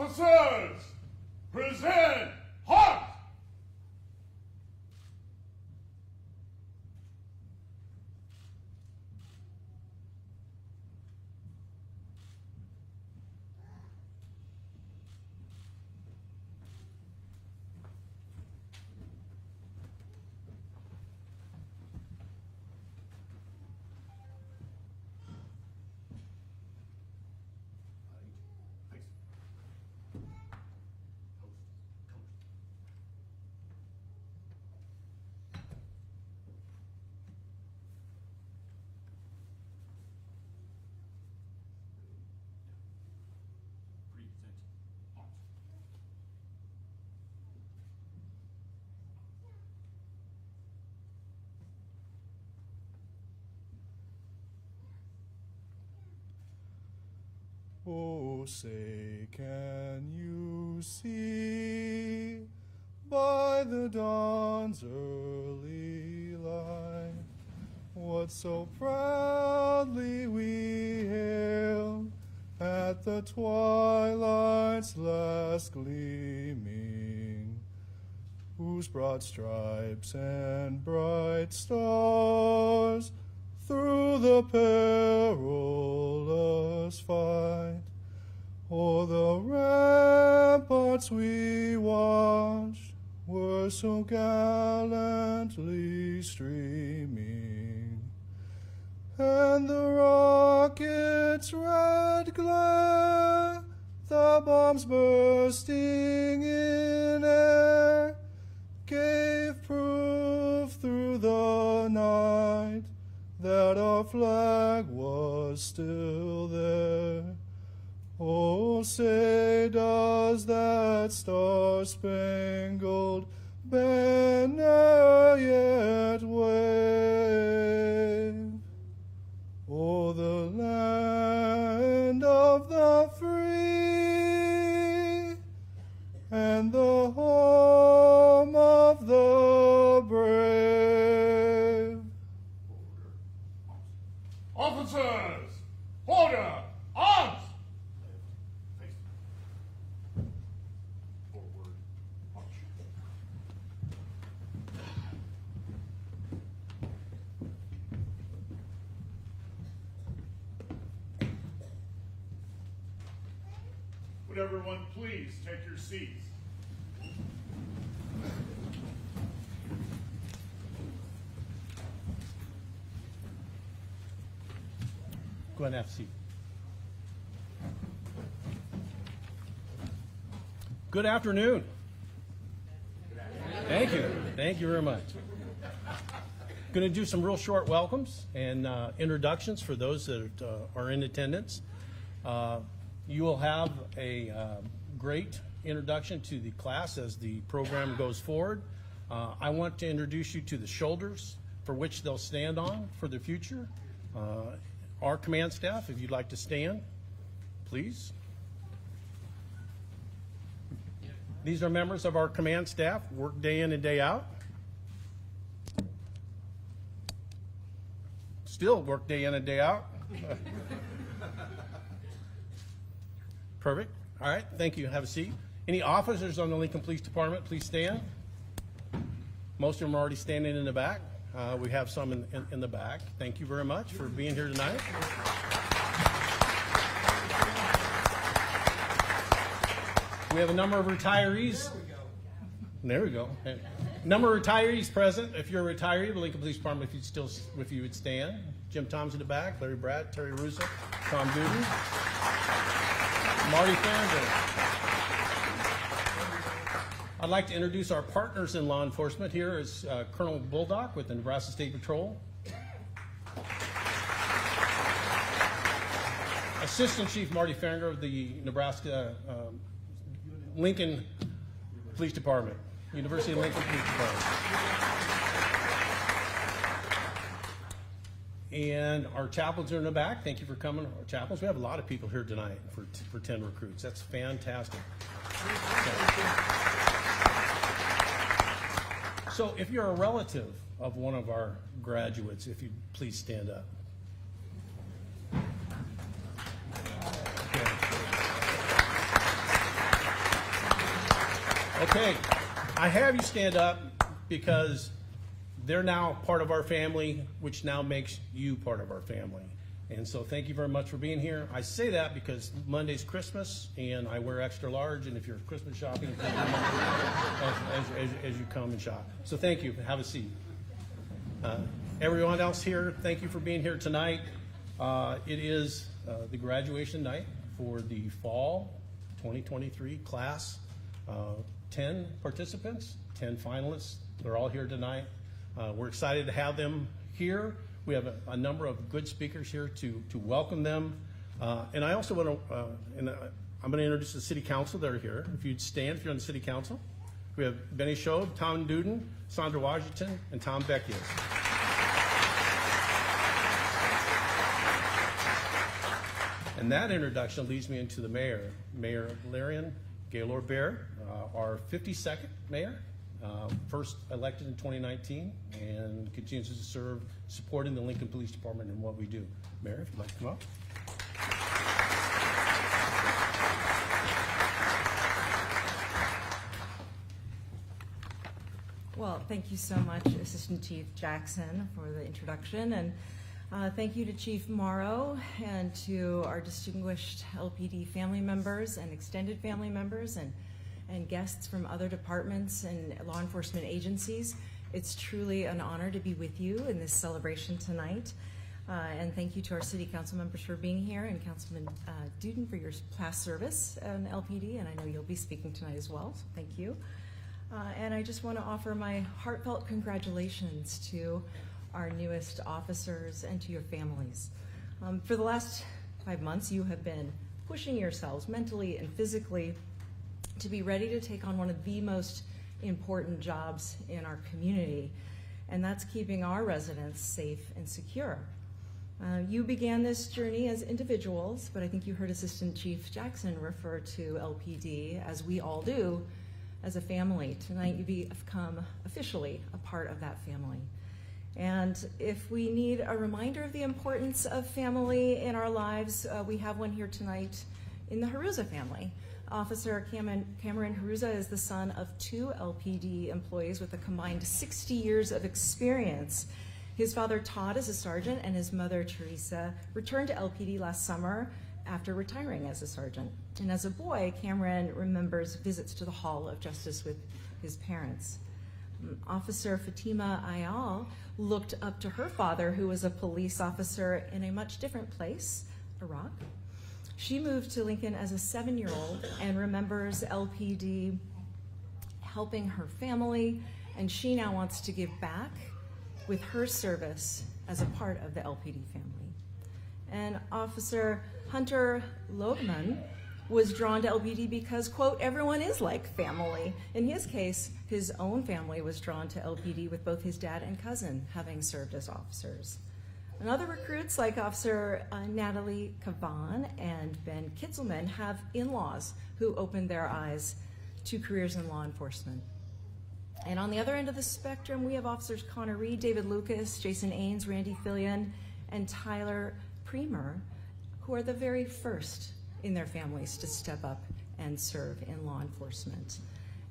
Officers, present, halt! Oh, say, can you see by the dawn's early light what so proudly we hailed at the twilight's last gleaming, whose broad stripes and bright stars through the perilous fight o'er the ramparts we watched were so gallantly streaming, and the rocket's red glare, the bombs bursting in air, gave proof through the night that our flag was still there. Oh, say, does that star-spangled banner yet wave o'er the land of the free and the home of the brave? Officers, order, arms! Forward, march. Would everyone please take your seats? Go ahead and have a seat. Good afternoon. Thank you. Thank you very much. Going to do some real short welcomes and introductions for those that are in attendance. You will have a great introduction to the class as the program goes forward. I want to introduce you to the shoulders for which they'll stand on for the future. Our command staff, if you'd like to stand, please. These are members of our command staff, work day in and day out. Still work day in and day out. Perfect. All right, thank you. Have a seat. Any officers on the Lincoln Police Department, please stand. Most of them are already standing in the back. We have some in the back. Thank you very much for being here tonight. We have a number of retirees. There we go. Number of retirees present. If you're a retiree of the Lincoln Police Department, if you would stand. Jim Tom's in the back, Larry Bratt, Terry Russo, Tom Duden, Marty Farragut. I'd like to introduce our partners in law enforcement. Here is Colonel Bulldog with the Nebraska State Patrol. Assistant Chief Marty Farragut of the Nebraska Lincoln Police Department, University of Lincoln Police Department. And our chaplains are in the back. Thank you for coming. Our chaplains, we have a lot of people here tonight for 10 recruits. That's fantastic. So if you're a relative of one of our graduates, if you'd please stand up. Okay, I have you stand up because they're now part of our family, which now makes you part of our family. And so thank you very much for being here. I say that because Monday's Christmas, and I wear extra large, and if you're Christmas shopping, as you come and shop. So thank you. Have a seat. Everyone else here, thank you for being here tonight. It is the graduation night for the fall 2023 class. 10 participants, 10 finalists. They're all here tonight. We're excited to have them here. We have a number of good speakers here to welcome them. And I also want to, I'm going to introduce the city council that are here. If you'd stand if you're on the city council. We have Benny Schob, Tom Duden, Sandra Washington, and Tom Beckius. And that introduction leads me into the mayor, Mayor Larian Gaylord Bear, our 52nd mayor, first elected in 2019, and continues to serve supporting the Lincoln Police Department and what we do. Mayor, if you'd like to come up. Well, thank you so much, Assistant Chief Jackson, for the introduction, and thank you to Chief Morrow and to our distinguished LPD family members and extended family members and guests from other departments and law enforcement agencies. It's truly an honor to be with you in this celebration tonight. And thank you to our city council members for being here, and Councilman Duden for your past service on LPD, and I know you'll be speaking tonight as well, so thank you. And I just want to offer my heartfelt congratulations to our newest officers and to your families. For the last 5 months, you have been pushing yourselves mentally and physically to be ready to take on one of the most important jobs in our community, and that's keeping our residents safe and secure. You began this journey as individuals, but I think you heard Assistant Chief Jackson refer to LPD, as we all do, as a family. Tonight you become officially a part of that family. And if we need a reminder of the importance of family in our lives, we have one here tonight in the Haruza family. Officer Cameron Haruza is the son of 2 LPD employees with a combined 60 years of experience. His father, Todd, is a sergeant, and his mother, Teresa, returned to LPD last summer after retiring as a sergeant. And as a boy, Cameron remembers visits to the Hall of Justice with his parents. Officer Fatima Ayal looked up to her father, who was a police officer in a much different place, Iraq. She moved to Lincoln as a 7-year-old and remembers LPD helping her family, and she now wants to give back with her service as a part of the LPD family. And Officer Hunter Logman was drawn to LPD because, quote, everyone is like family. In his case, his own family was drawn to LPD with both his dad and cousin having served as officers. And other recruits like Officer Natalie Kavan and Ben Kitzelman have in-laws who opened their eyes to careers in law enforcement. And on the other end of the spectrum, we have Officers Connor Reed, David Lucas, Jason Ains, Randy Fillion, and Tyler Premer, who are the very first in their families to step up and serve in law enforcement.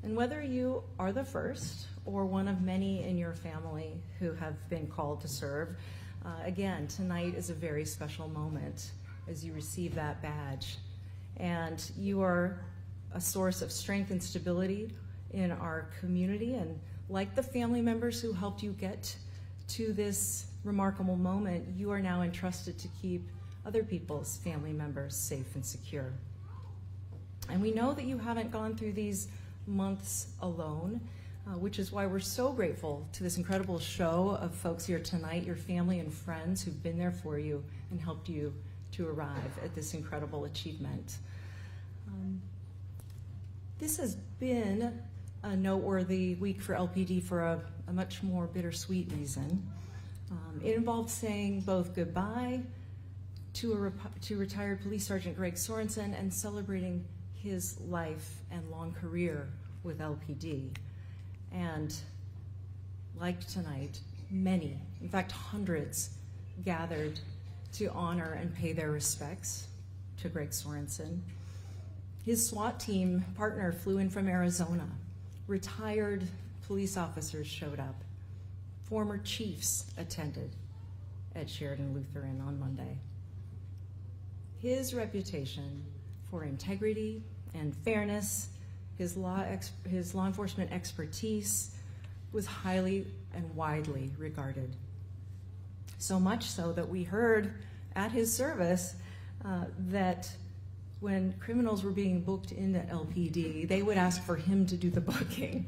And whether you are the first or one of many in your family who have been called to serve, again, tonight is a very special moment as you receive that badge. And you are a source of strength and stability in our community, and like the family members who helped you get to this remarkable moment, you are now entrusted to keep other people's family members safe and secure. And we know that you haven't gone through these months alone, which is why we're so grateful to this incredible show of folks here tonight, your family and friends who've been there for you and helped you to arrive at this incredible achievement. This has been a noteworthy week for LPD for a much more bittersweet reason. It involved saying both goodbye to retired Police Sergeant Greg Sorensen and celebrating his life and long career with LPD. And like tonight, many, in fact hundreds, gathered to honor and pay their respects to Greg Sorensen. His SWAT team partner flew in from Arizona Retired police officers showed up. Former chiefs attended at Sheridan Lutheran on Monday. His reputation for integrity and fairness, his law enforcement expertise was highly and widely regarded. So much so that we heard at his service that when criminals were being booked into LPD, they would ask for him to do the booking.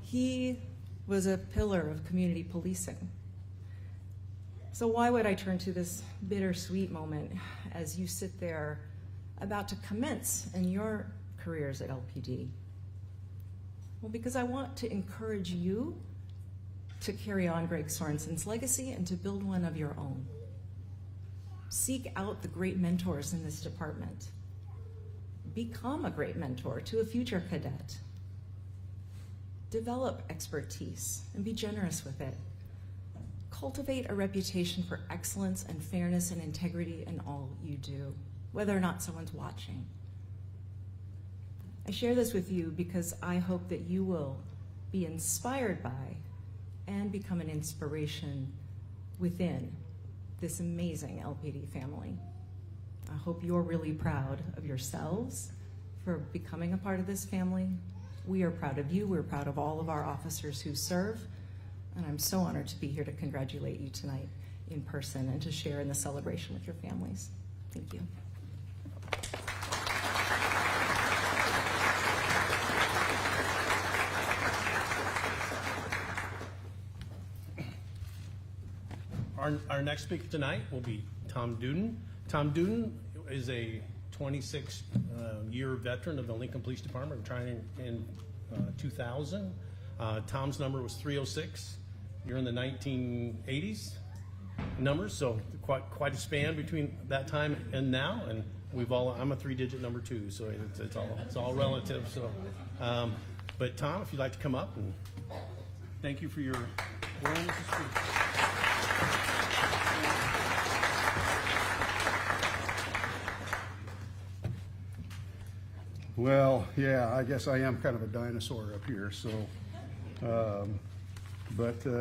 He was a pillar of community policing. So why would I turn to this bittersweet moment as you sit there about to commence in your careers at LPD? Well, because I want to encourage you to carry on Greg Sorensen's legacy and to build one of your own. Seek out the great mentors in this department. Become a great mentor to a future cadet. Develop expertise and be generous with it. Cultivate a reputation for excellence and fairness and integrity in all you do, whether or not someone's watching. I share this with you because I hope that you will be inspired by and become an inspiration within this amazing LPD family. I hope you're really proud of yourselves for becoming a part of this family. We are proud of you. We're proud of all of our officers who serve. And I'm so honored to be here to congratulate you tonight in person and to share in the celebration with your families. Thank you. Our next speaker tonight will be Tom Duden. Tom Duden is a 26-year veteran of the Lincoln Police Department, retired in 2000. Tom's number was 306. You're in the 1980s numbers, so quite a span between that time and now. And I'm a 3-digit number too, so it's all relative. So, but Tom, if you'd like to come up, and thank you for your willingness to speak. Well, yeah, I guess I am kind of a dinosaur up here. So,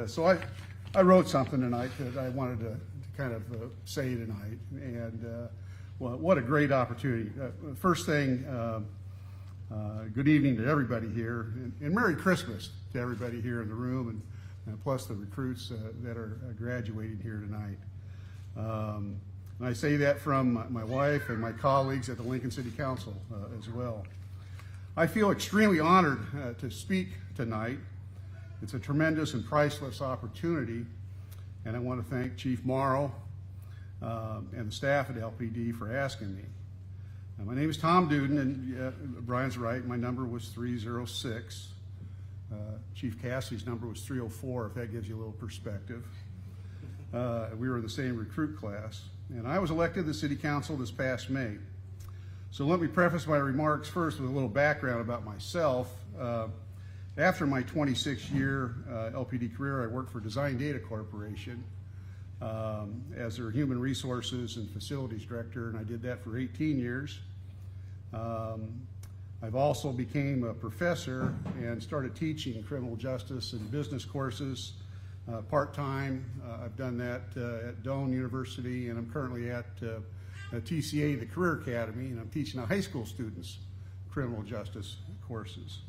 so I wrote something tonight that I wanted to kind of say tonight, and well, what a great opportunity. First thing, good evening to everybody here, and Merry Christmas to everybody here in the room, and plus the recruits that are graduating here tonight. And I say that from my wife and my colleagues at the Lincoln City Council as well. I feel extremely honored to speak tonight. It's a tremendous and priceless opportunity, and I want to thank Chief Morrow and the staff at LPD for asking me. My name is Tom Duden, and Brian's right, my number was 306. Chief Cassidy's number was 304, if that gives you a little perspective. We were in the same recruit class. And I was elected to the City Council this past May. So let me preface my remarks first with a little background about myself. After my 26-year LPD career, I worked for Design Data Corporation as their Human Resources and Facilities Director, and I did that for 18 years. I've also became a professor and started teaching criminal justice and business courses part-time. I've done that at Doane University, and I'm currently at TCA, the Career Academy, and I'm teaching high school students criminal justice courses.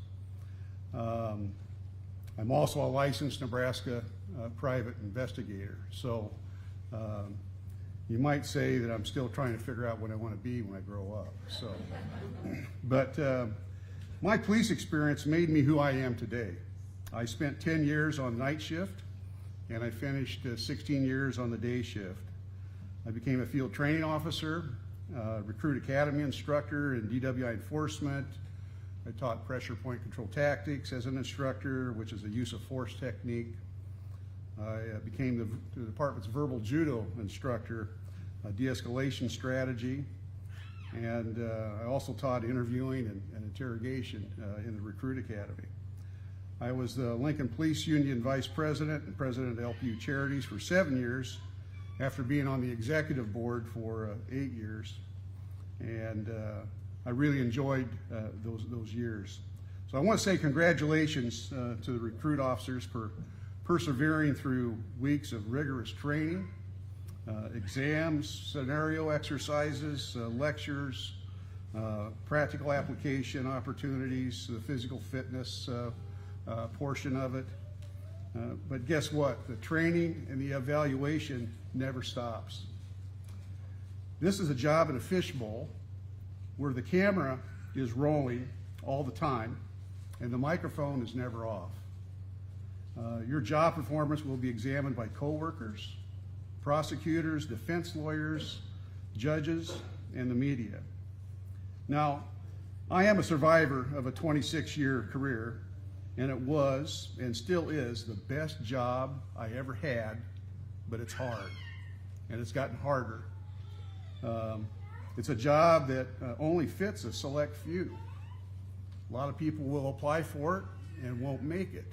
I'm also a licensed Nebraska private investigator. So you might say that I'm still trying to figure out what I want to be when I grow up. So, but my police experience made me who I am today. I spent 10 years on night shift, and I finished 16 years on the day shift. I became a field training officer, recruit academy instructor in DWI enforcement. I taught pressure point control tactics as an instructor, which is a use of force technique. I became the department's verbal judo instructor, de-escalation strategy, and I also taught interviewing and interrogation in the recruit academy. I was the Lincoln Police Union Vice President and President of LPU Charities for 7 years, after being on the executive board for 8 years. And I really enjoyed those years. So I want to say congratulations to the recruit officers for persevering through weeks of rigorous training, exams, scenario exercises, lectures, practical application opportunities, the physical fitness portion of it. But guess what? The training and the evaluation never stops. This is a job in a fishbowl where the camera is rolling all the time and the microphone is never off. Your job performance will be examined by coworkers, prosecutors, defense lawyers, judges, and the media. Now, I am a survivor of a 26-year career, and it was and still is the best job I ever had, but it's hard, and it's gotten harder. It's a job that only fits a select few. A lot of people will apply for it and won't make it.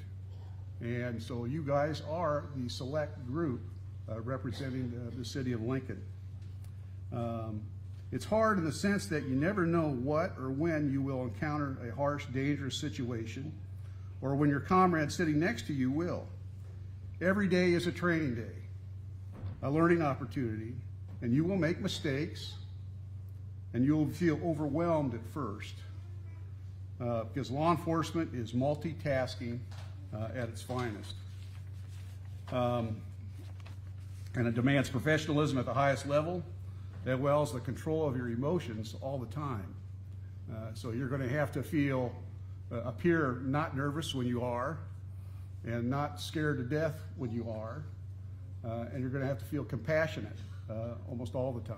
And so you guys are the select group representing the city of Lincoln. It's hard in the sense that you never know what or when you will encounter a harsh, dangerous situation, or when your comrade sitting next to you will. Every day is a training day, a learning opportunity, and you will make mistakes, and you'll feel overwhelmed at first, because law enforcement is multitasking at its finest. And it demands professionalism at the highest level, as well as the control of your emotions all the time. So you're going to have to appear not nervous when you are, and not scared to death when you are, and you're going to have to feel compassionate almost all the time.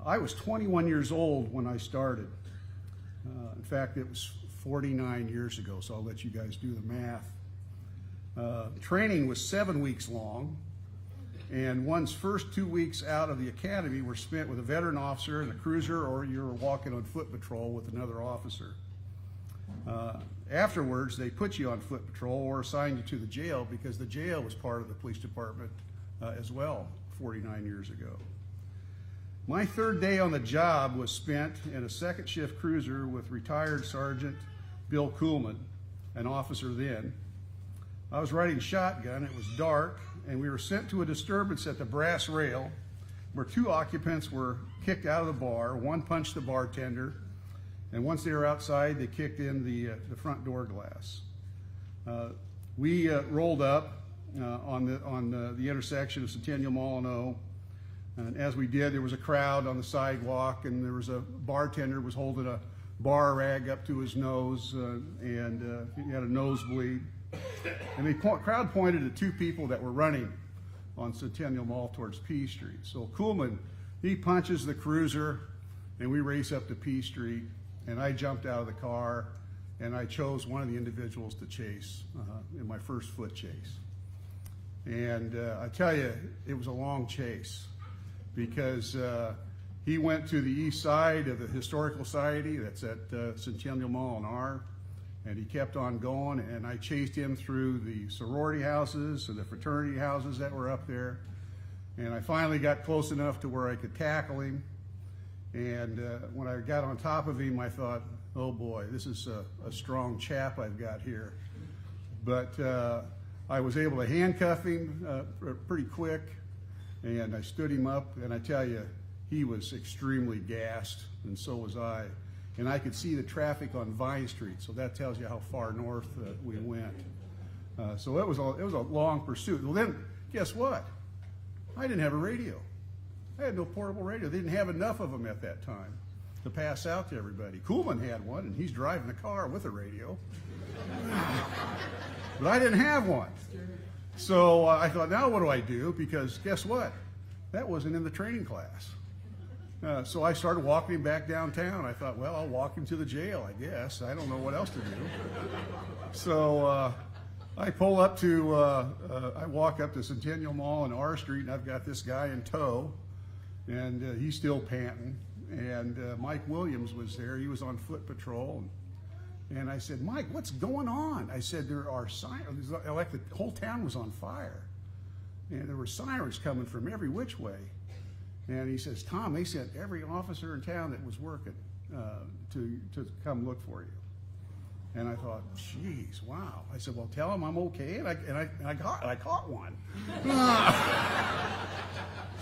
I was 21 years old when I started. In fact, it was 49 years ago, so I'll let you guys do the math. Training was 7 weeks long, and one's first 2 weeks out of the academy were spent with a veteran officer in a cruiser, or you were walking on foot patrol with another officer. Afterwards, they put you on foot patrol or assigned you to the jail, because the jail was part of the police department as well 49 years ago. My third day on the job was spent in a second shift cruiser with retired Sergeant Bill Kuhlman, an officer then. I was riding shotgun, it was dark, and we were sent to a disturbance at the brass rail where 2 occupants were kicked out of the bar. One punched the bartender, and once they were outside, they kicked in the front door glass. We rolled up on the intersection of Centennial Mall and O. And as we did, there was a crowd on the sidewalk, and there was a bartender was holding a bar rag up to his nose, and he had a nosebleed. And the crowd pointed at 2 people that were running on Centennial Mall towards P Street. So Kuhlman, he punches the cruiser, and we race up to P Street, and I jumped out of the car, and I chose one of the individuals to chase in my first foot chase. And I tell you, it was a long chase, because he went to the east side of the Historical Society, that's at Centennial Mall and R, and he kept on going, and I chased him through the sorority houses and the fraternity houses that were up there, and I finally got close enough to where I could tackle him, and when I got on top of him, I thought, oh boy, this is a strong chap I've got here. But I was able to handcuff him pretty quick, and I stood him up, and I tell you, he was extremely gassed, and so was I. And I could see the traffic on Vine Street, so that tells you how far north we went. So it was a long pursuit. Well, then, guess what? I didn't have a radio. I had no portable radio. They didn't have enough of them at that time to pass out to everybody. Kuhlman had one, and he's driving the car with a radio. But I didn't have one. So I thought, now what do I do? Because guess what? That wasn't in the training class. So I started walking him back downtown. I thought, well, I'll walk him to the jail, I guess. I don't know what else to do. So I pull up to, I walk up to Centennial Mall and R Street, and I've got this guy in tow, and he's still panting. And Mike Williams was there. He was on foot patrol. And I said, Mike, what's going on? I said, there are sirens, like the whole town was on fire. And there were sirens coming from every which way. And he says, Tom, they sent every officer in town that was working to come look for you. And I thought, geez, wow. I said, well, tell him I'm okay, and I caught one.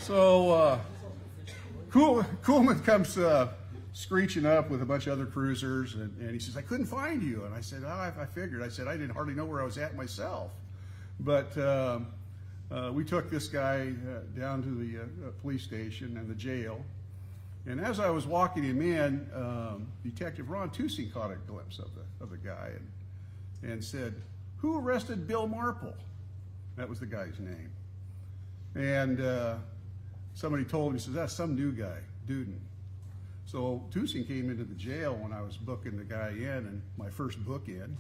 So Kuhlman comes screeching up with a bunch of other cruisers, and he says, I couldn't find you. And I said, I figured. I said, I didn't hardly know where I was at myself. But we took this guy down to the police station and the jail. And as I was walking him in, Detective Ron Tusing caught a glimpse of the guy and said, who arrested Bill Marple? That was the guy's name. And somebody told him, he says, that's some new guy, Duden. So Tusing came into the jail when I was booking the guy in, and my first book in,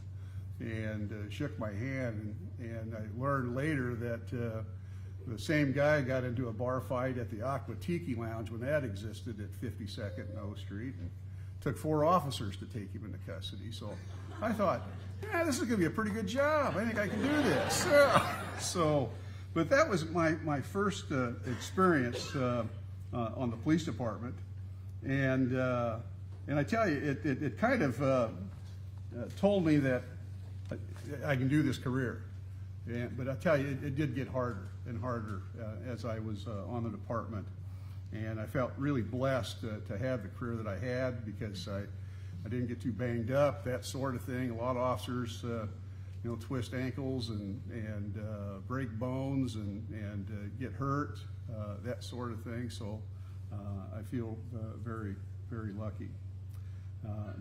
and shook my hand, and I learned later that the same guy got into a bar fight at the Aqua Tiki Lounge when that existed at 52nd and O Street, and took 4 officers to take him into custody. So I thought, yeah, this is going to be a pretty good job. I think I can do this. But that was my first experience on the police department, and I tell you, it kind of told me that I can do this career. But I tell you, it did get harder and harder as I was on the department, and I felt really blessed to have the career that I had, because I didn't get too banged up, that sort of thing. A lot of officers, twist ankles and break bones and get hurt, that sort of thing. So I feel very, very lucky.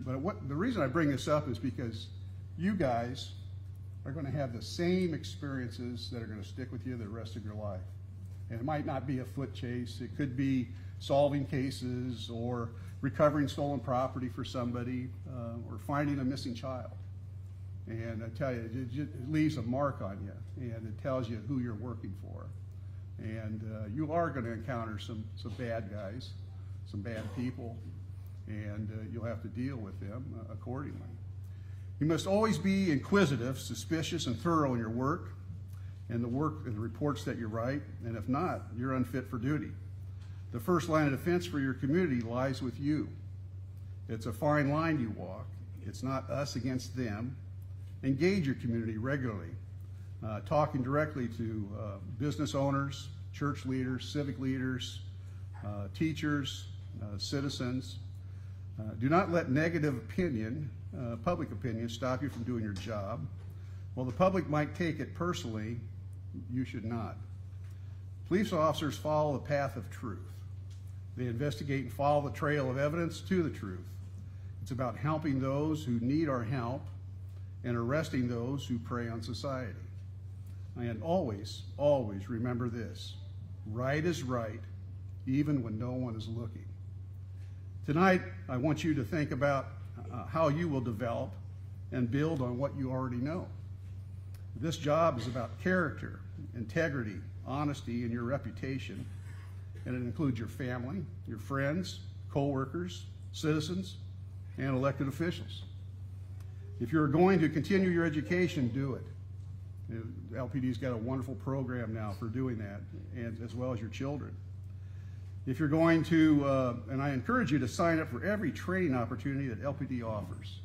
But the reason I bring this up is because you guys are going to have the same experiences that are going to stick with you the rest of your life. And it might not be a foot chase. It could be solving cases, or recovering stolen property for somebody, or finding a missing child. And I tell you, it leaves a mark on you, and it tells you who you're working for. And you are going to encounter some bad guys, some bad people, and you'll have to deal with them accordingly. You must always be inquisitive, suspicious, and thorough in your work and the reports that you write, and if not, you're unfit for duty. The first line of defense for your community lies with you. It's a fine line you walk. It's not us against them. Engage your community regularly, talking directly to business owners, church leaders, civic leaders, teachers, citizens. Do not let negative opinion, public opinion, stop you from doing your job. While the public might take it personally, you should not. Police officers follow the path of truth. They investigate and follow the trail of evidence to the truth. It's about helping those who need our help and arresting those who prey on society. And always, always remember this: right is right, even when no one is looking. Tonight, I want you to think about how you will develop and build on what you already know. This job is about character, integrity, honesty, and your reputation, and it includes your family, your friends, co-workers, citizens, and elected officials. If you're going to continue your education, do it. LPD's got a wonderful program now for doing that, and as well as your children. If you're going to, and I encourage you to sign up for every training opportunity that LPD offers.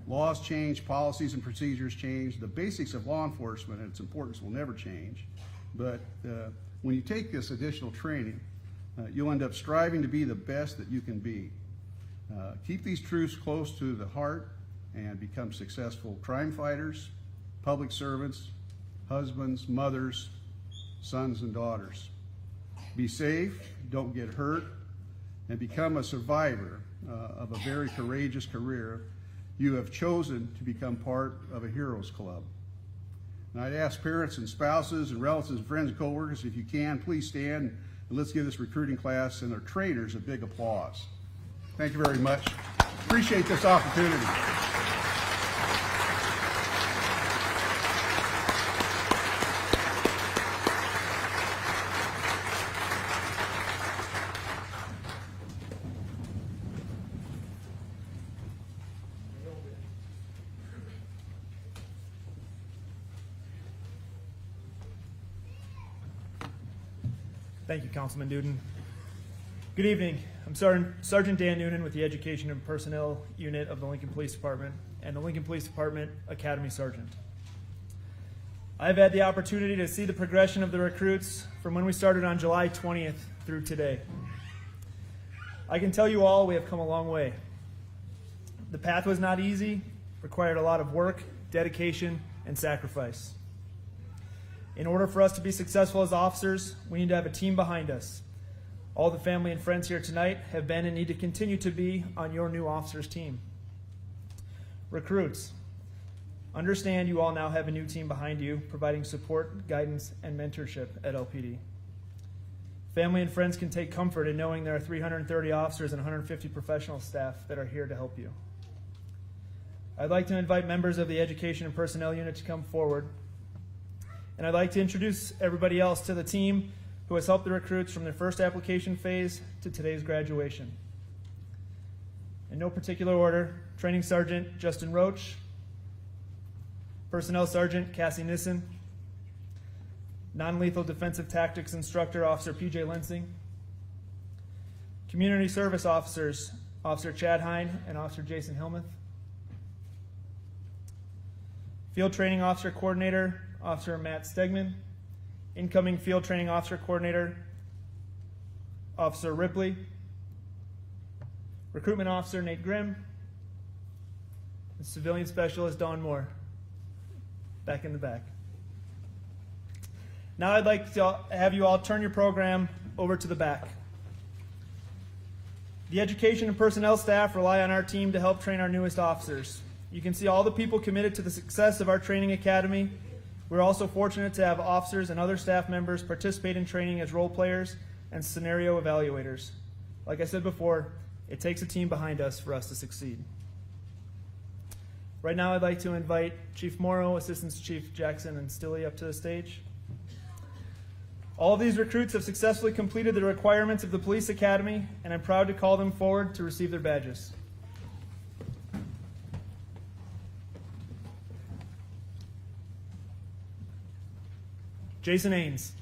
Laws change, policies and procedures change. The basics of law enforcement and its importance will never change. But when you take this additional training, you'll end up striving to be the best that you can be. Keep these truths close to the heart and become successful crime fighters, public servants, husbands, mothers, sons, and daughters. Be safe, don't get hurt, and become a survivor of a very courageous career. You have chosen to become part of a heroes club. And I'd ask parents and spouses and relatives and friends and coworkers, if you can, please stand and let's give this recruiting class and their trainers a big applause. Thank you very much. Appreciate this opportunity. Thank you, Councilman Duden. Good evening. I'm Sergeant Dan Noonan with the Education and Personnel Unit of the Lincoln Police Department and the Lincoln Police Department Academy Sergeant. I've had the opportunity to see the progression of the recruits from when we started on July 20th through today. I can tell you all we have come a long way. The path was not easy, required a lot of work, dedication, and sacrifice. In order for us to be successful as officers, we need to have a team behind us. All the family and friends here tonight have been and need to continue to be on your new officers team. Recruits, understand you all now have a new team behind you, providing support, guidance, and mentorship at LPD. Family and friends can take comfort in knowing there are 330 officers and 150 professional staff that are here to help you. I'd like to invite members of the Education and Personnel Unit to come forward, and I'd like to introduce everybody else to the team who has helped the recruits from their first application phase to today's graduation. In no particular order, Training Sergeant Justin Roach, Personnel Sergeant Cassie Nissen, Non-Lethal Defensive Tactics Instructor Officer PJ Lensing, Community Service Officers Officer Chad Hine and Officer Jason Helmuth, Field Training Officer Coordinator Officer Matt Stegman, Incoming Field Training Officer Coordinator, Officer Ripley, Recruitment Officer Nate Grimm, and Civilian Specialist Dawn Moore, back in the back. Now I'd like to have you all turn your program over to the back. The education and personnel staff rely on our team to help train our newest officers. You can see all the people committed to the success of our training academy. We're also fortunate to have officers and other staff members participate in training as role players and scenario evaluators. Like I said before, it takes a team behind us for us to succeed. Right now I'd like to invite Chief Morrow, Assistants Chief Jackson, and Stilley up to the stage. All of these recruits have successfully completed the requirements of the police academy, and I'm proud to call them forward to receive their badges. Jason Ains.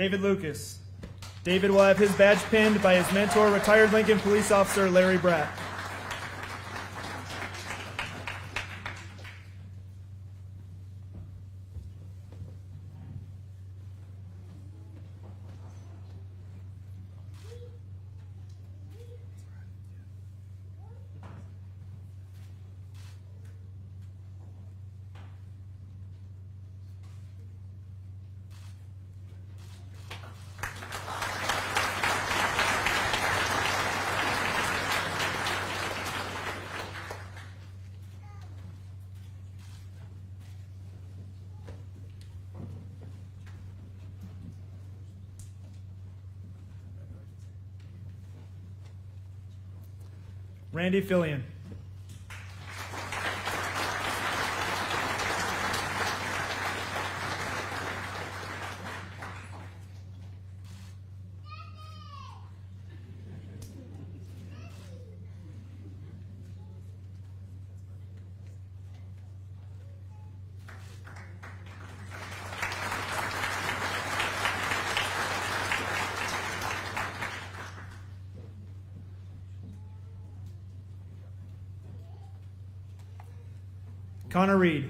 David Lucas. David will have his badge pinned by his mentor, retired Lincoln Police Officer Larry Bratt. Randy Fillion. Connor Reed.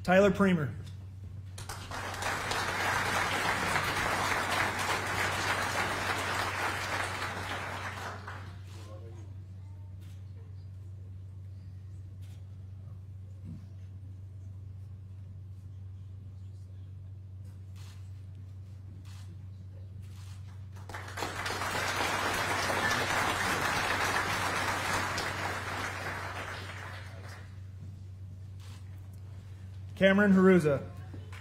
Tyler Premer. Cameron Haruza.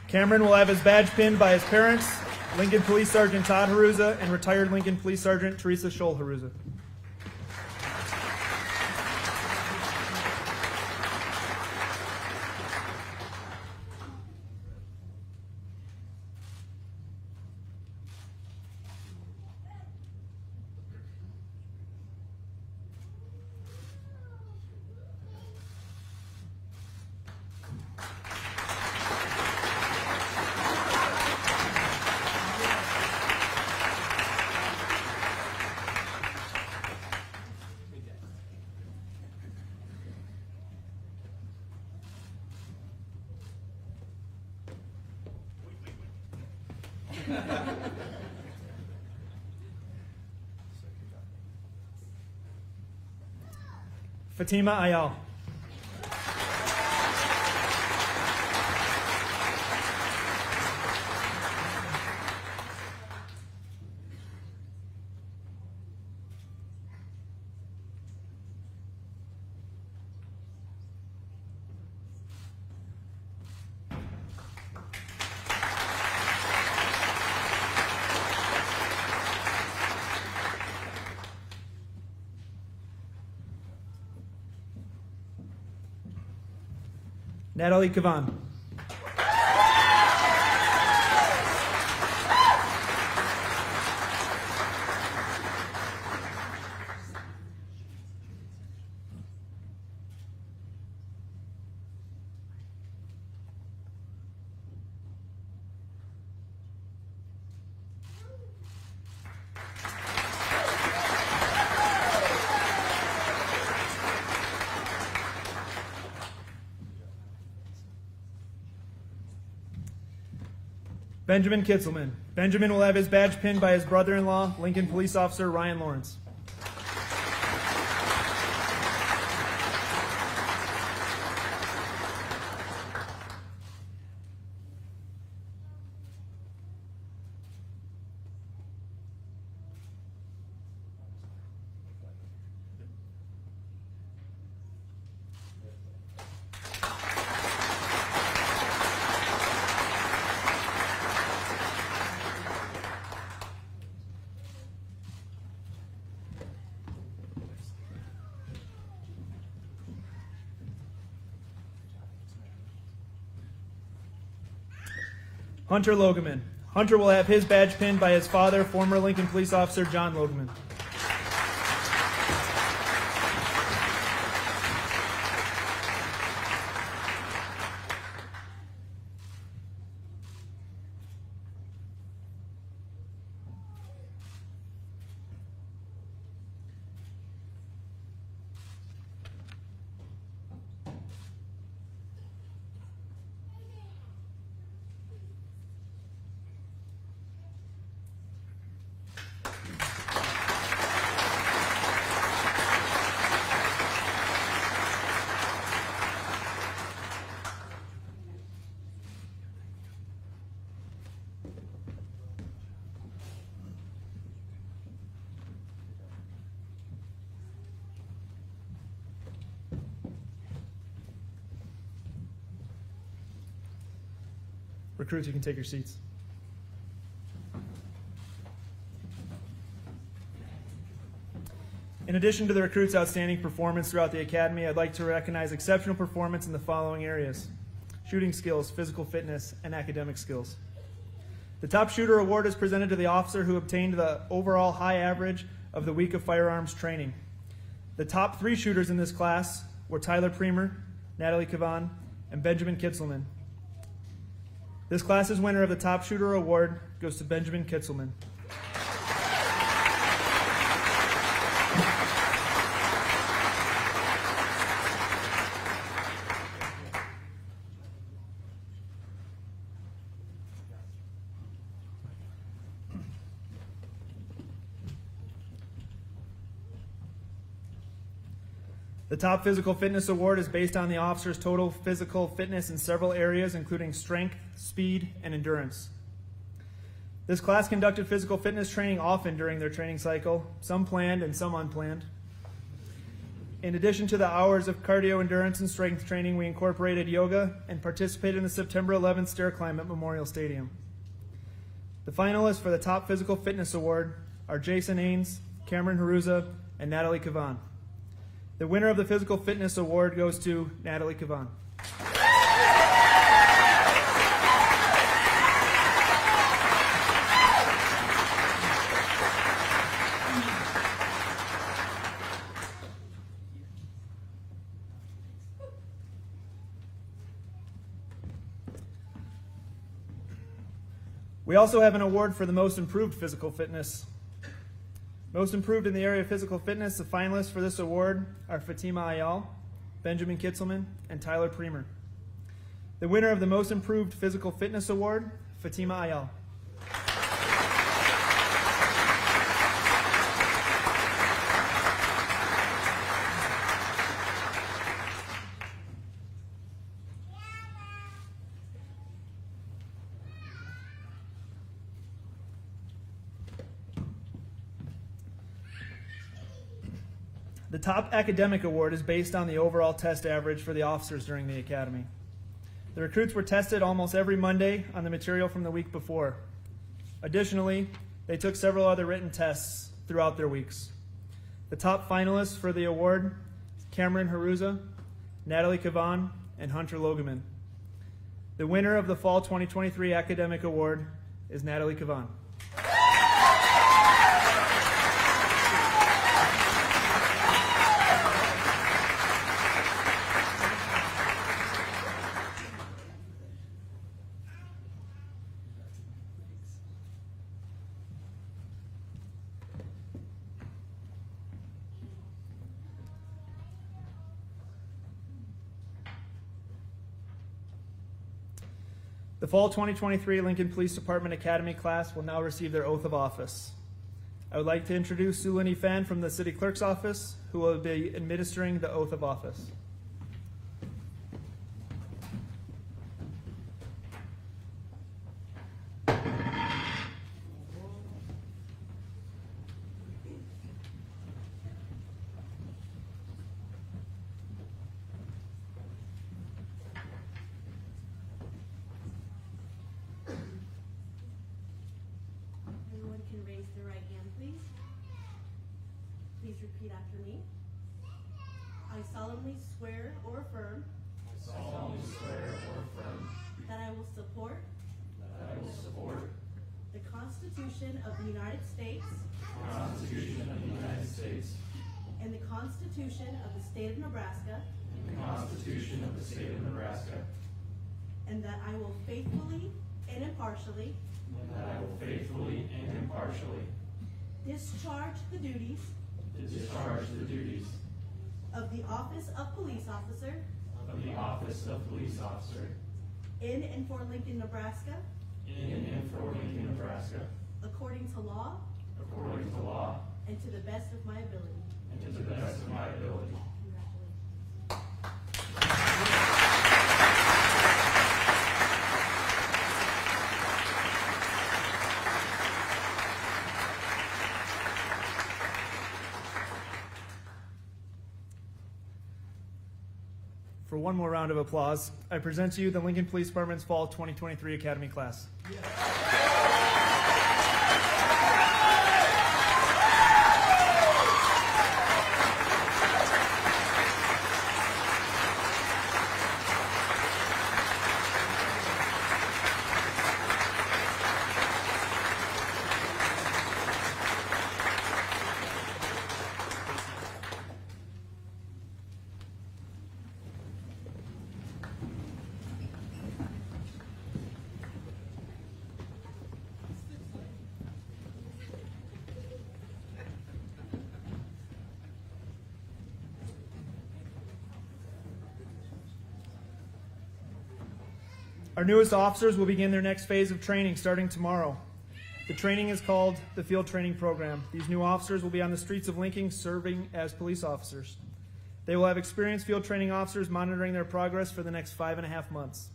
Cameron will have his badge pinned by his parents, Lincoln Police Sergeant Todd Haruza and retired Lincoln Police Sergeant Teresa Scholl Haruza. Fatima Ayal. Natalie Kavan. Benjamin Kitzelman. Benjamin will have his badge pinned by his brother-in-law, Lincoln Police Officer Ryan Lawrence. Hunter Logeman. Hunter will have his badge pinned by his father, former Lincoln Police Officer John Logeman. Recruits, you can take your seats. In addition to the recruits' outstanding performance throughout the academy, I'd like to recognize exceptional performance in the following areas: shooting skills, physical fitness, and academic skills. The Top Shooter Award is presented to the officer who obtained the overall high average of the week of firearms training. The top 3 shooters in this class were Tyler Premer, Natalie Kavan, and Benjamin Kitzelman. This class's winner of the Top Shooter Award goes to Benjamin Kitzelman. The top physical fitness award is based on the officer's total physical fitness in several areas, including strength, speed, and endurance. This class conducted physical fitness training often during their training cycle, some planned and some unplanned. In addition to the hours of cardio endurance and strength training, we incorporated yoga and participated in the September 11th stair climb at Memorial Stadium. The finalists for the top physical fitness award are Jason Ains, Cameron Haruza, and Natalie Kavan. The winner of the Physical Fitness Award goes to Natalie Kavan. We also have an award for the most improved physical fitness. Most improved in the area of physical fitness, the finalists for this award are Fatima Ayal, Benjamin Kitzelman, and Tyler Premer. The winner of the most improved physical fitness award, Fatima Ayal. The top academic award is based on the overall test average for the officers during the academy. The recruits were tested almost every Monday on the material from the week before. Additionally, they took several other written tests throughout their weeks. The top finalists for the award, Cameron Haruza, Natalie Kavan, and Hunter Logeman. The winner of the Fall 2023 Academic Award is Natalie Kavan. The Fall 2023 Lincoln Police Department Academy class will now receive their oath of office. I would like to introduce Sulani Fan from the City Clerk's office, who will be administering the oath of office. Everyone can raise their right hand, please. Please repeat after me. I solemnly swear or affirm that I will support the Constitution of the United States and the Constitution of the State of Nebraska, and that I will faithfully and impartially discharge the duties of the office of police officer in and for Lincoln, Nebraska, according to law and to the best of my ability. Congratulations. For one more round of applause, I present to you the Lincoln Police Department's Fall 2023 Academy class. Our newest officers will begin their next phase of training starting tomorrow. The training is called the Field Training Program. These new officers will be on the streets of Lincoln serving as police officers. They will have experienced field training officers monitoring their progress for the next 5.5 months.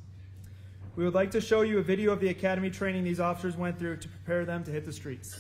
We would like to show you a video of the academy training these officers went through to prepare them to hit the streets.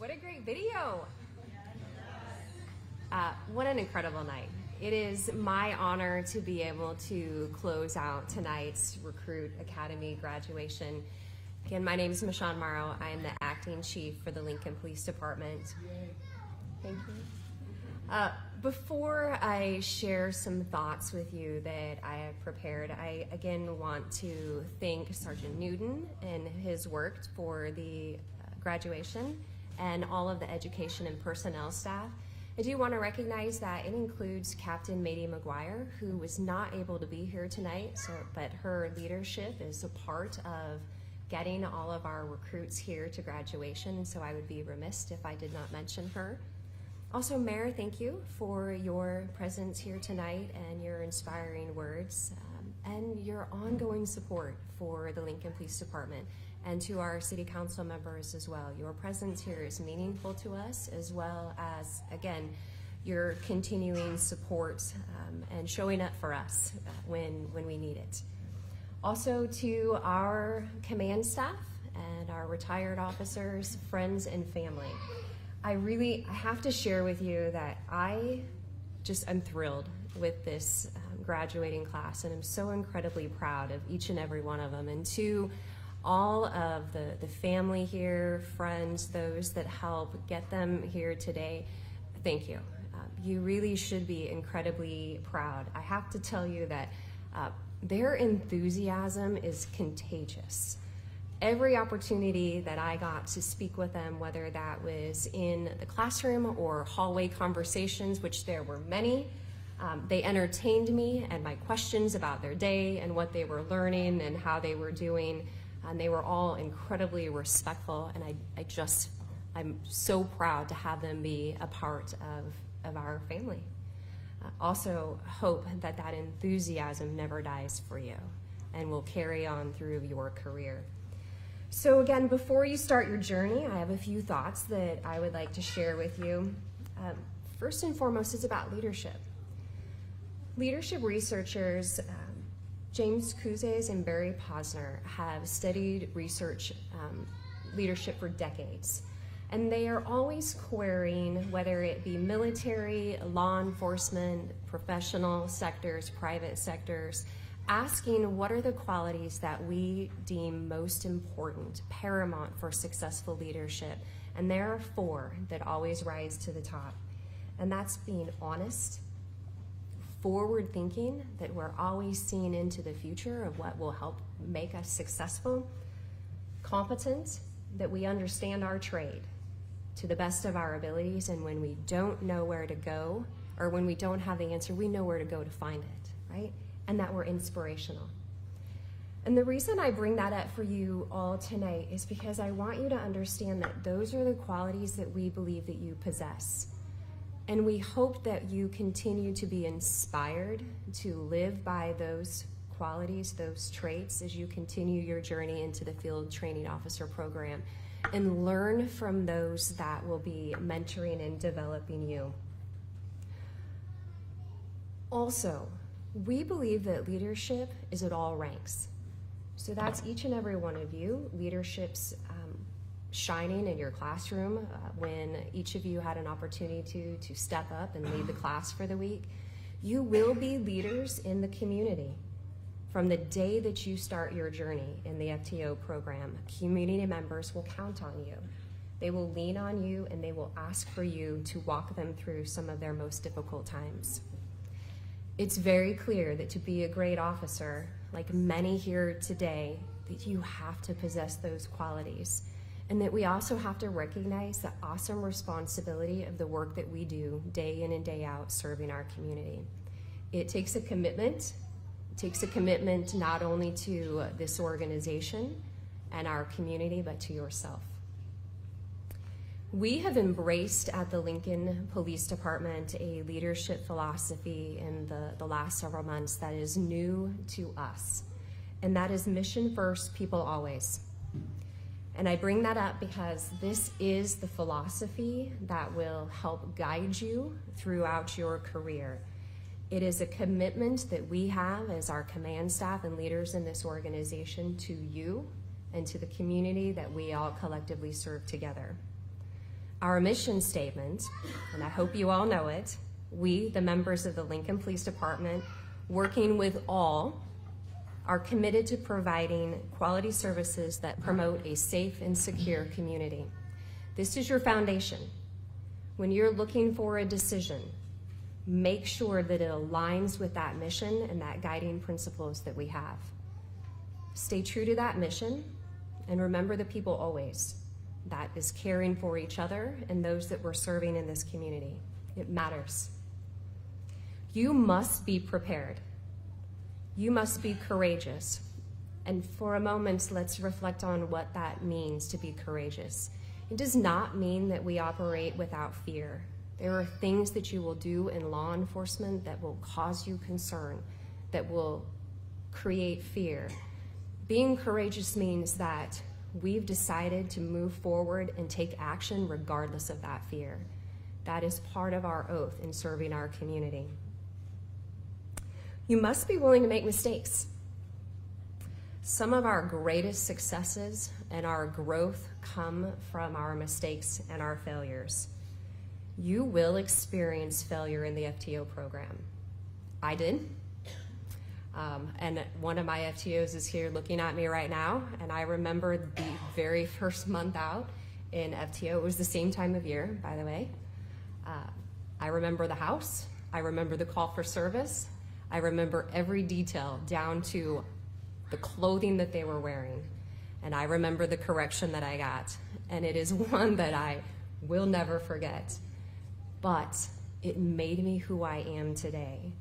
What a great video. What an incredible night. It is my honor to be able to close out tonight's Recruit Academy graduation. Again, my name is Michonne Morrow. I am the acting chief for the Lincoln Police Department. Thank you. Before I share some thoughts with you that I have prepared, I again want to thank Sergeant Newton and his work for the graduation and all of the education and personnel staff. I do want to recognize that it includes Captain Mady McGuire, who was not able to be here tonight, but her leadership is a part of getting all of our recruits here to graduation, so I would be remiss if I did not mention her. Also, Mayor, thank you for your presence here tonight and your inspiring words and your ongoing support for the Lincoln Police Department, and to our city council members as well. Your presence here is meaningful to us, as well as, again, your continuing support and showing up for us when we need it. Also to our command staff and our retired officers, friends, and family. I have to share with you that I'm thrilled with this graduating class, and I'm so incredibly proud of each and every one of them. And to all of the family here, friends, those that help get them here today, thank you. You really should be incredibly proud. I have to tell you that their enthusiasm is contagious. Every opportunity that I got to speak with them, whether that was in the classroom or hallway conversations, which there were many, they entertained me and my questions about their day and what they were learning and how they were doing. And they were all incredibly respectful, and I'm so proud to have them be a part of our family. Also hope that enthusiasm never dies for you and will carry on through your career. So again, before you start your journey, I have a few thoughts that I would like to share with you. First and foremost, it's about leadership. Leadership researchers, James Kuzes and Barry Posner, have studied research leadership for decades. And they are always querying, whether it be military, law enforcement, professional sectors, private sectors, asking what are the qualities that we deem most important, paramount for successful leadership. And there are 4 that always rise to the top. And that's being honest, forward thinking, that we're always seeing into the future of what will help make us successful, competent, that we understand our trade to the best of our abilities, and when we don't know where to go, or when we don't have the answer, we know where to go to find it, right? And that we're inspirational. And the reason I bring that up for you all tonight is because I want you to understand that those are the qualities that we believe that you possess. And we hope that you continue to be inspired to live by those qualities, those traits, as you continue your journey into the Field Training Officer program, and learn from those that will be mentoring and developing you. Also, we believe that leadership is at all ranks. So that's each and every one of you. Leadership's shining in your classroom when each of you had an opportunity to step up and lead the class for the week. You will be leaders in the community. From the day that you start your journey in the FTO program, community members will count on you. They will lean on you, and they will ask for you to walk them through some of their most difficult times. It's very clear that to be a great officer, like many here today, that you have to possess those qualities. And that we also have to recognize the awesome responsibility of the work that we do day in and day out serving our community. It takes a commitment. It takes a commitment not only to this organization and our community, but to yourself. We have embraced at the Lincoln Police Department a leadership philosophy in the last several months that is new to us. And that is mission first, people always. And I bring that up because this is the philosophy that will help guide you throughout your career. It is a commitment that we have as our command staff and leaders in this organization to you and to the community that we all collectively serve together. Our mission statement, and I hope you all know it, we, the members of the Lincoln Police Department, working with all, are committed to providing quality services that promote a safe and secure community. This is your foundation. When you're looking for a decision, make sure that it aligns with that mission and that guiding principles that we have. Stay true to that mission and remember the people always. That is caring for each other and those that we're serving in this community. It matters. You must be prepared. You must be courageous. And for a moment, let's reflect on what that means to be courageous. It does not mean that we operate without fear. There are things that you will do in law enforcement that will cause you concern, that will create fear. Being courageous means that we've decided to move forward and take action regardless of that fear. That is part of our oath in serving our community. You must be willing to make mistakes. Some of our greatest successes and our growth come from our mistakes and our failures. You will experience failure in the FTO program. I did. And one of my FTOs is here looking at me right now, and I remember the very first month out in FTO. It was the same time of year, by the way. I remember the house. I remember the call for service. I remember every detail down to the clothing that they were wearing. And I remember the correction that I got. And it is one that I will never forget. But it made me who I am today.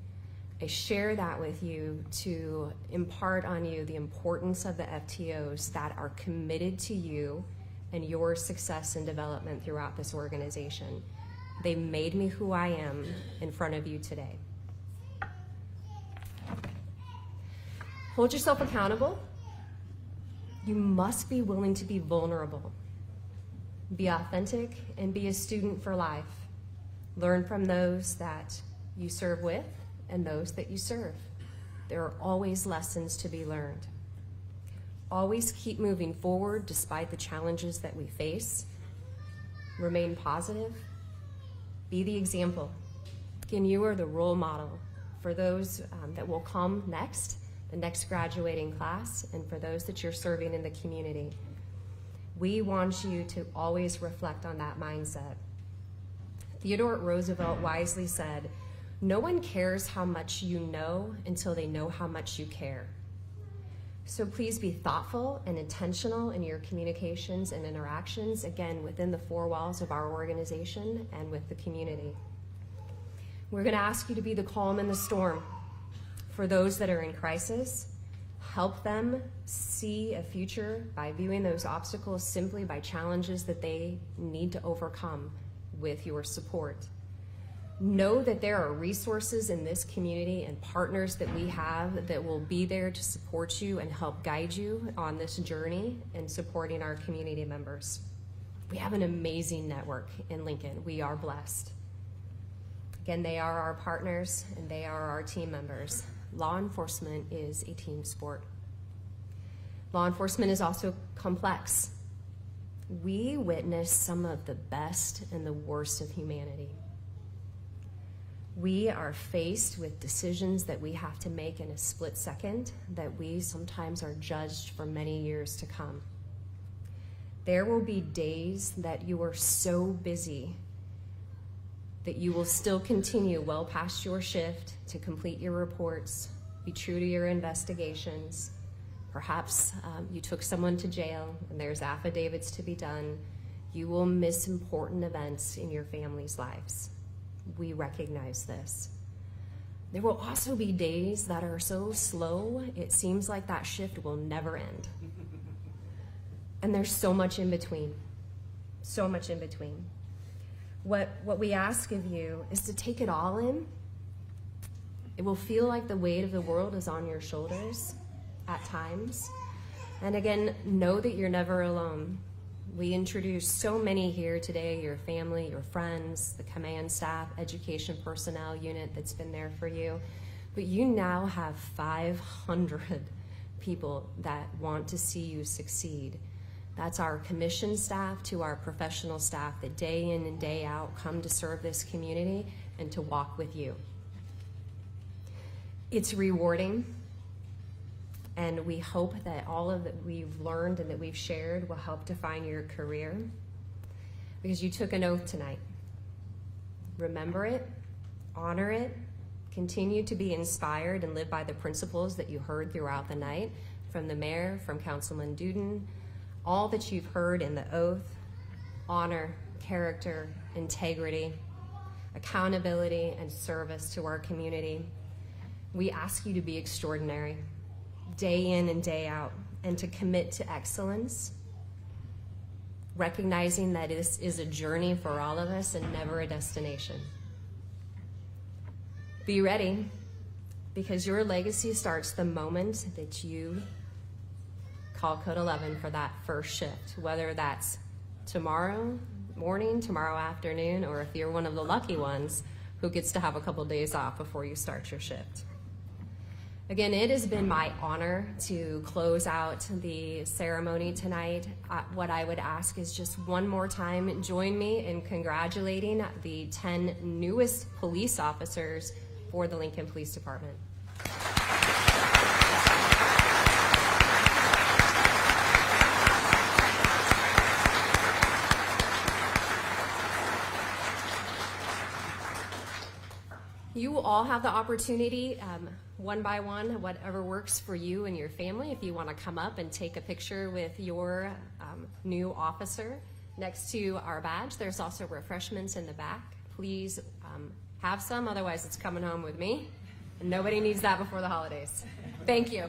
I share that with you to impart on you the importance of the FTOs that are committed to you and your success and development throughout this organization. They made me who I am in front of you today. Hold yourself accountable. You must be willing to be vulnerable. Be authentic and be a student for life. Learn from those that you serve with and those that you serve. There are always lessons to be learned. Always keep moving forward despite the challenges that we face. Remain positive. Be the example. Again, you are the role model for those that will come next, the next graduating class, and for those that you're serving in the community. We want you to always reflect on that mindset. Theodore Roosevelt wisely said, "No one cares how much you know until they know how much you care." So please be thoughtful and intentional in your communications and interactions, again, within the four walls of our organization and with the community. We're going to ask you to be the calm in the storm. For those that are in crisis, help them see a future by viewing those obstacles simply by challenges that they need to overcome with your support. Know that there are resources in this community and partners that we have that will be there to support you and help guide you on this journey in supporting our community members. We have an amazing network in Lincoln. We are blessed. Again, they are our partners and they are our team members. Law enforcement is a team sport. Law enforcement is also complex. We witness some of the best and the worst of humanity. We are faced with decisions that we have to make in a split second that we sometimes are judged for many years to come. There will be days that you are so busy that you will still continue well past your shift to complete your reports, be true to your investigations. Perhaps you took someone to jail and there's affidavits to be done. You will miss important events in your family's lives. We recognize this. There will also be days that are so slow, it seems like that shift will never end. And there's so much in between, so much in between. What we ask of you is to take it all in. It will feel like the weight of the world is on your shoulders at times. And again, know that you're never alone. We introduced so many here today, your family, your friends, the command staff, education personnel unit that's been there for you. But you now have 500 people that want to see you succeed. That's our commission staff to our professional staff that day in and day out come to serve this community and to walk with you. It's rewarding, and we hope that all of that we've learned and that we've shared will help define your career, because you took an oath tonight. Remember it, honor it, continue to be inspired and live by the principles that you heard throughout the night from the mayor, from Councilman Duden, all that you've heard in the oath: honor, character, integrity, accountability, and service to our community. We ask you to be extraordinary, day in and day out, and to commit to excellence, recognizing that this is a journey for all of us and never a destination. Be ready, because your legacy starts the moment that you call Code 11 for that first shift, whether that's tomorrow morning, tomorrow afternoon, or if you're one of the lucky ones who gets to have a couple days off before you start your shift. Again, it has been my honor to close out the ceremony tonight. What I would ask is just one more time, join me in congratulating the 10 newest police officers for the Lincoln Police Department. You will all have the opportunity, one by one, whatever works for you and your family, if you want to come up and take a picture with your new officer next to our badge. There's also refreshments in the back. Please have some, otherwise it's coming home with me. And nobody needs that before the holidays. Thank you.